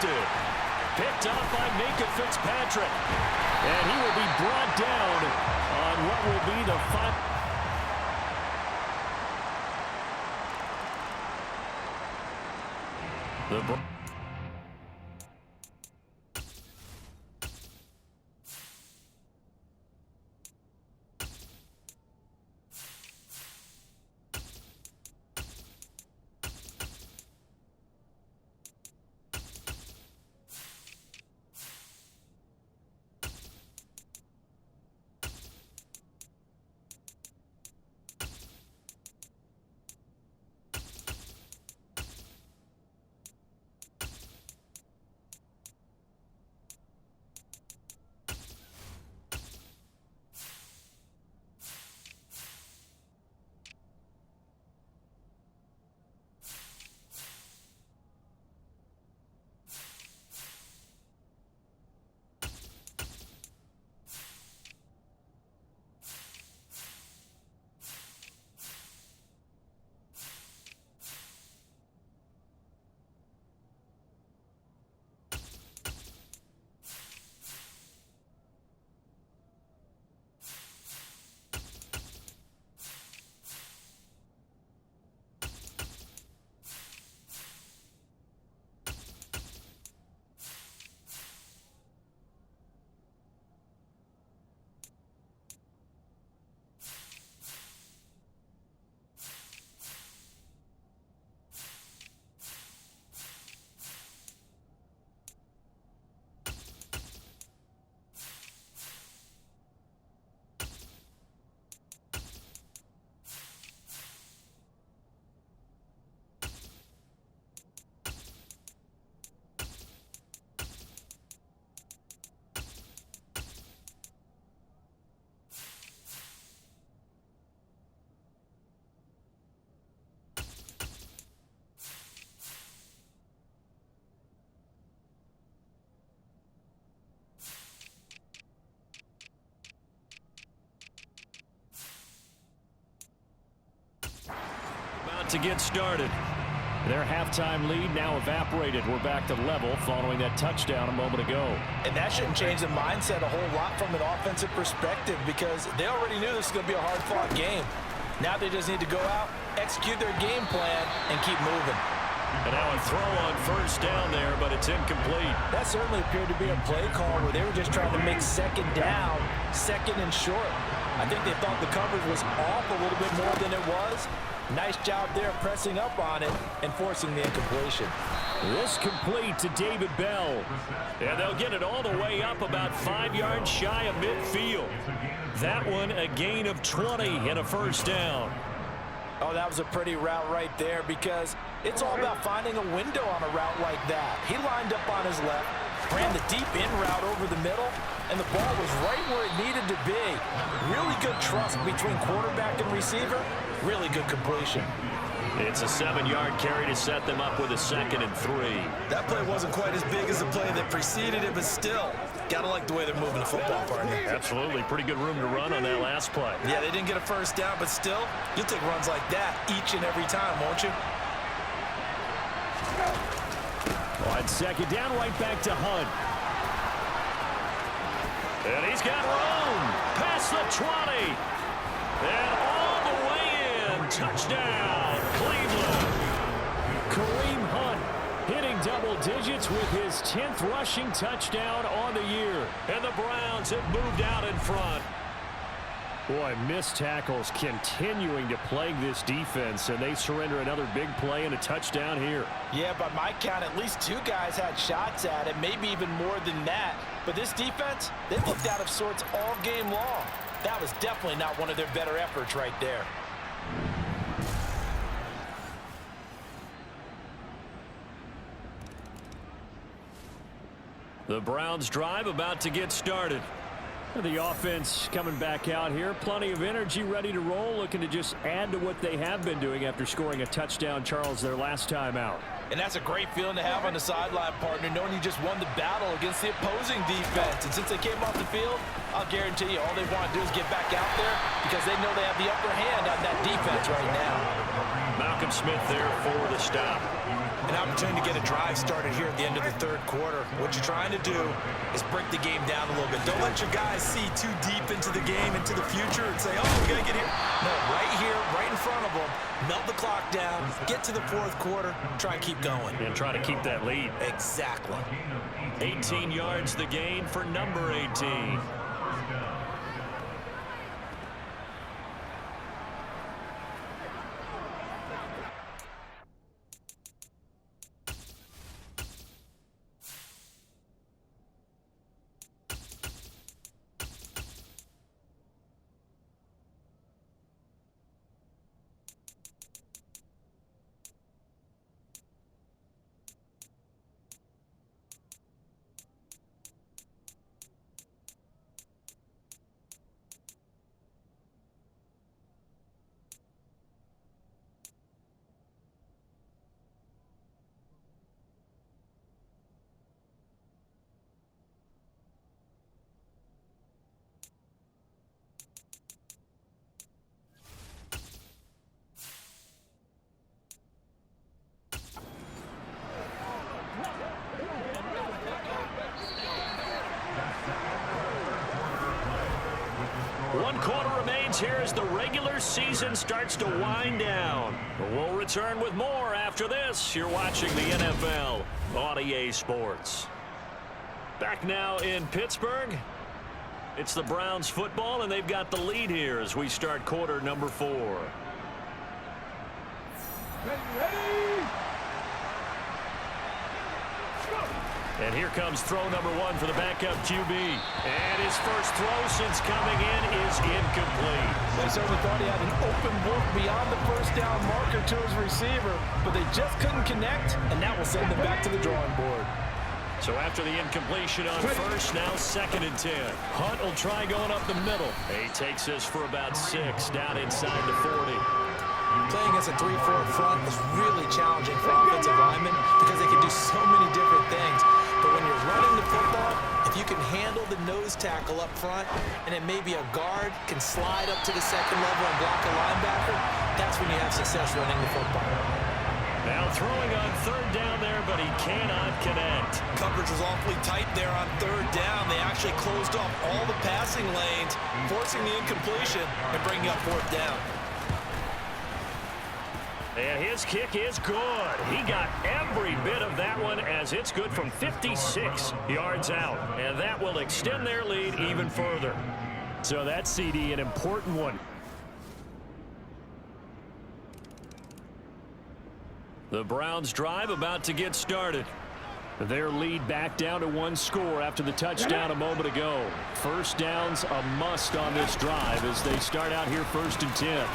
intercepted. Picked up by Minka Fitzpatrick. And he will be brought down on what will be the final. To get started. Their halftime lead now evaporated. We're back to level following that touchdown a moment ago. And that shouldn't change the mindset a whole lot from an offensive perspective because they already knew this was going to be a hard-fought game. Now they just need to go out, execute their game plan, and keep moving. And now a throw on first down there, but it's incomplete. That certainly appeared to be a play call where they were just trying to make second down, second and short. I think they thought the coverage was off a little bit more than it was. Nice job there pressing up on it and forcing the incompletion. This complete to David Bell. And they'll get it all the way up about 5 yards shy of midfield. That one a gain of 20 and a first down. Oh, that was a pretty route right there because it's all about finding a window on a route like that. He lined up on his left, ran the deep in route over the middle, and the ball was right where it needed to be. Really good trust between quarterback and receiver. Really good completion. It's a 7-yard carry to set them up with a 2nd and 3. That play wasn't quite as big as the play that preceded it, but still, gotta like the way they're moving the football, partner. Absolutely. Pretty good room to run on that last play. Yeah, they didn't get a first down, but still, you'll take runs like that each and every time, won't you? On second down, right back to Hunt. And he's got room past the 20. And all the way in. Touchdown, Cleveland. Kareem Hunt hitting double digits with his 10th rushing touchdown on the year. And the Browns have moved out in front. Boy, missed tackles continuing to plague this defense, and they surrender another big play and a touchdown here. Yeah, by my count, at least 2 guys had shots at it, maybe even more than that. But this defense, they looked out of sorts all game long. That was definitely not one of their better efforts right there. The Browns drive about to get started. The offense coming back out here. Plenty of energy, ready to roll, looking to just add to what they have been doing after scoring a touchdown, Charles, their last time out. And that's a great feeling to have on the sideline, partner, knowing you just won the battle against the opposing defense. And since they came off the field, I'll guarantee you all they want to do is get back out there because they know they have the upper hand on that defense right now. Malcolm Smith there for the stop. An opportunity to get a drive started here at the end of the third quarter. What you're trying to do is break the game down a little bit. Don't let your guys see too deep into the game, into the future, and say, oh, we got to get here. No, right here, right in front of them, melt the clock down, get to the fourth quarter, try and keep going. And try to keep that lead. Exactly. 18 yards the gain for number 18. One quarter remains here as the regular season starts to wind down. We'll return with more after this. You're watching the NFL on EA Sports. Back now in Pittsburgh. It's the Browns football, and they've got the lead here as we start quarter number 4. Ready. And here comes throw number 1 for the backup QB. And his first throw since coming in is incomplete. They certainly thought he had an open look beyond the first down marker to his receiver, but they just couldn't connect, and that will send them back to the drawing board. So after the incompletion on first, now 2nd and 10. Hunt will try going up the middle. He takes this for about 6 down inside the 40. Playing as a 3-4 front is really challenging for offensive linemen because they can do so many different things. But when you're running the football, if you can handle the nose tackle up front, and then maybe a guard can slide up to the second level and block a linebacker, that's when you have success running the football. Now throwing on 3rd down there, but he cannot connect. Coverage was awfully tight there on 3rd down. They actually closed off all the passing lanes, forcing the incompletion and bringing up 4th down. And his kick is good. He got every bit of that one as it's good from 56 yards out. And that will extend their lead even further. So that's CD, an important one. The Browns drive about to get started. Their lead back down to 1 score after the touchdown a moment ago. First down's a must on this drive as they start out here 1st and 10.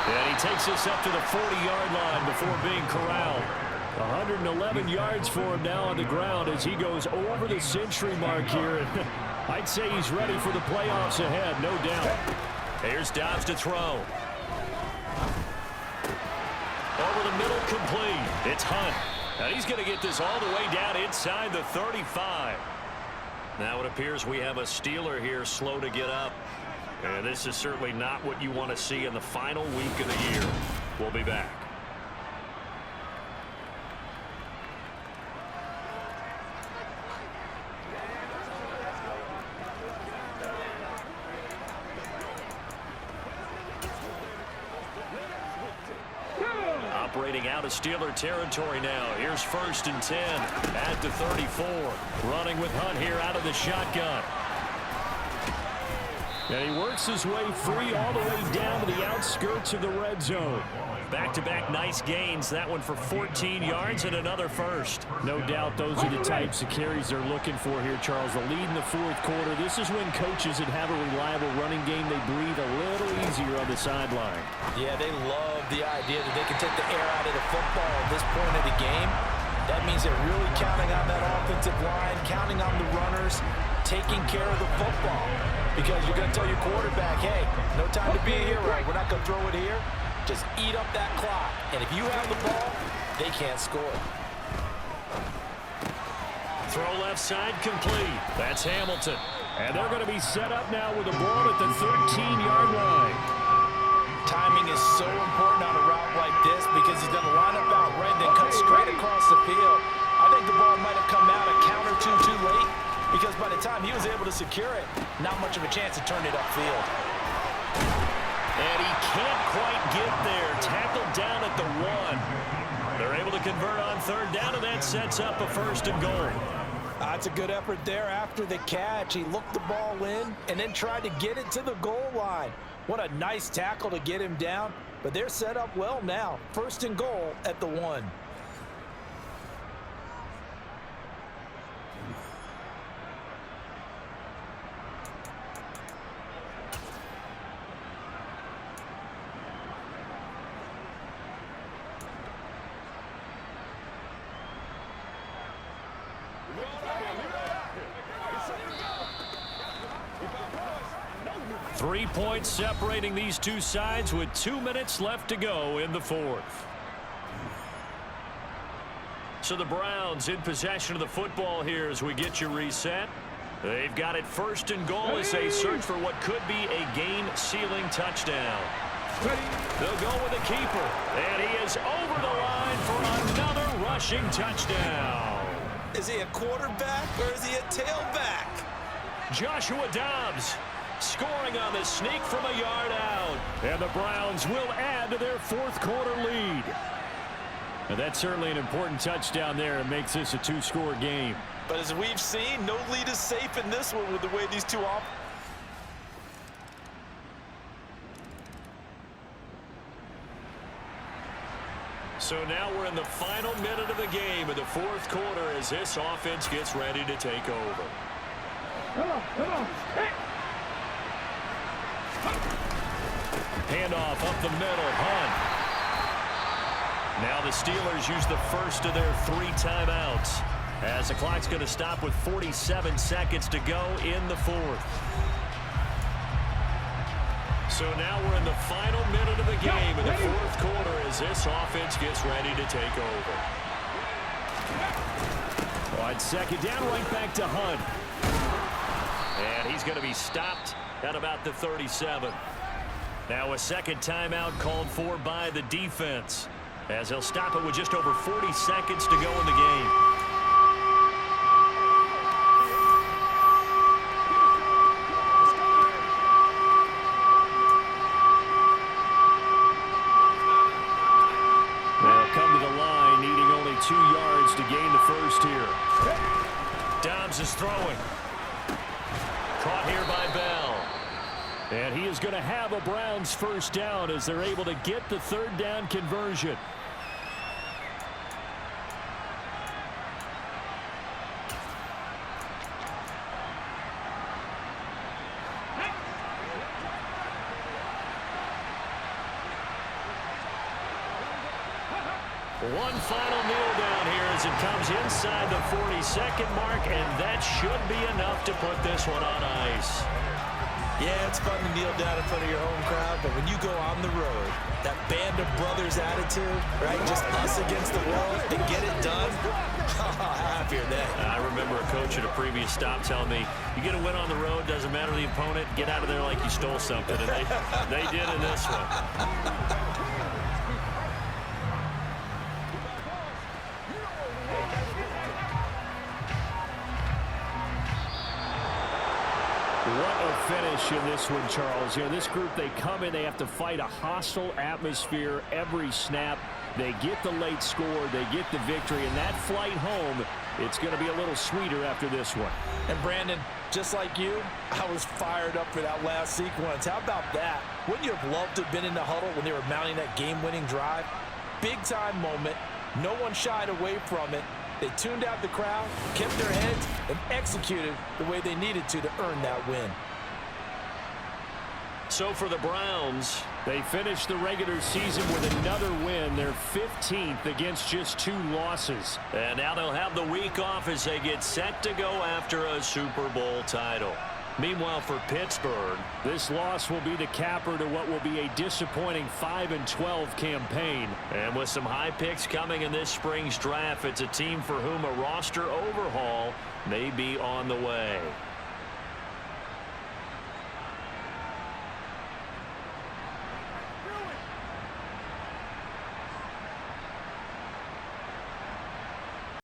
And he takes us up to the 40-yard line before being corralled. 111 yards for him now on the ground as he goes over the century mark here. I'd say he's ready for the playoffs ahead, no doubt. Here's Dobbs to throw. Over the middle, complete. It's Hunt. And he's going to get this all the way down inside the 35. Now it appears we have a Steeler here slow to get up. And this is certainly not what you want to see in the final week of the year. We'll be back. Operating out of Steeler territory now. Here's 1st and 10 at the 34. Running with Hunt here out of the shotgun. And he works his way free all the way down to the outskirts of the red zone. Back-to-back nice gains. That one for 14 yards and another first. No doubt those are the types of carries they're looking for here, Charles. The lead in the 4th quarter. This is when coaches that have a reliable running game, they breathe a little easier on the sideline. Yeah, they love the idea that they can take the air out of the football at this point of the game. That means they're really counting on that offensive line, counting on the runners, taking care of the football. Because you're going to tell your quarterback, hey, no time to be here, right? We're not going to throw it here. Just eat up that clock. And if you have the ball, they can't score. Throw left side complete. That's Hamilton. And they're going to be set up now with the ball at the 13-yard line. Timing is so important on a route like this because he's going to line up out right and then cut straight across the field. I think the ball might have come out a count or two too late because by the time he was able to secure it, not much of a chance to turn it upfield. And he can't quite get there. Tackled down at the 1. They're able to convert on third down, and that sets up a 1st and goal. That's a good effort there after the catch. He looked the ball in and then tried to get it to the goal line. What a nice tackle to get him down, but they're set up well now. 1st and goal at the 1. Three points separating these two sides with 2 minutes left to go in the 4th. So the Browns in possession of the football here as we get you reset. They've got it 1st and goal as they search for what could be a game-sealing touchdown. They'll go with the keeper, and he is over the line for another rushing touchdown. Is he a quarterback or is he a tailback? Joshua Dobbs scoring on the sneak from a yard out. And the Browns will add to their 4th quarter lead. And that's certainly an important touchdown there. It makes this a 2-score game. But as we've seen, no lead is safe in this one with the way these two off. So now we're in the final minute of the game in the 4th quarter as this offense gets ready to take over. Come on. Hey. Handoff up the middle, Hunt. Now the Steelers use the 1st of their 3 timeouts as the clock's going to stop with 47 seconds to go in the 4th. So now we're in the final minute of the game in the 4th quarter as this offense gets ready to take over. On 2nd down, right back to Hunt. And he's going to be stopped at about the 37. Now a 2nd timeout called for by the defense as he'll stop it with just over 40 seconds to go in the game. They'll come to the line needing only 2 yards to gain the 1st here. Dobbs is throwing. Caught here by Bell. And he is going to have a Browns 1st down as they're able to get the 3rd down conversion. One final kneel down here as it comes inside the 40-second mark, and that should be enough to put this one on ice. Yeah, it's fun to kneel down in front of your home crowd, but when you go on the road, that band of brothers attitude, right, just us against the world and get it done, how happy are they? I remember a coach at a previous stop telling me, you get a win on the road, doesn't matter the opponent, get out of there like you stole something, and they did in this one. What a finish in this one, Charles. You know, this group, they come in, they have to fight a hostile atmosphere every snap. They get the late score, they get the victory, and that flight home, it's going to be a little sweeter after this one. And Brandon, just like you, I was fired up for that last sequence. How about that? Wouldn't you have loved to have been in the huddle when they were mounting that game-winning drive? Big-time moment. No one shied away from it. They tuned out the crowd, kept their heads, and executed the way they needed to earn that win. So for the Browns, they finished the regular season with another win, their 15th against just 2 losses. And now they'll have the week off as they get set to go after a Super Bowl title. Meanwhile, for Pittsburgh, this loss will be the capper to what will be a disappointing 5-12 campaign. And with some high picks coming in this spring's draft, it's a team for whom a roster overhaul may be on the way.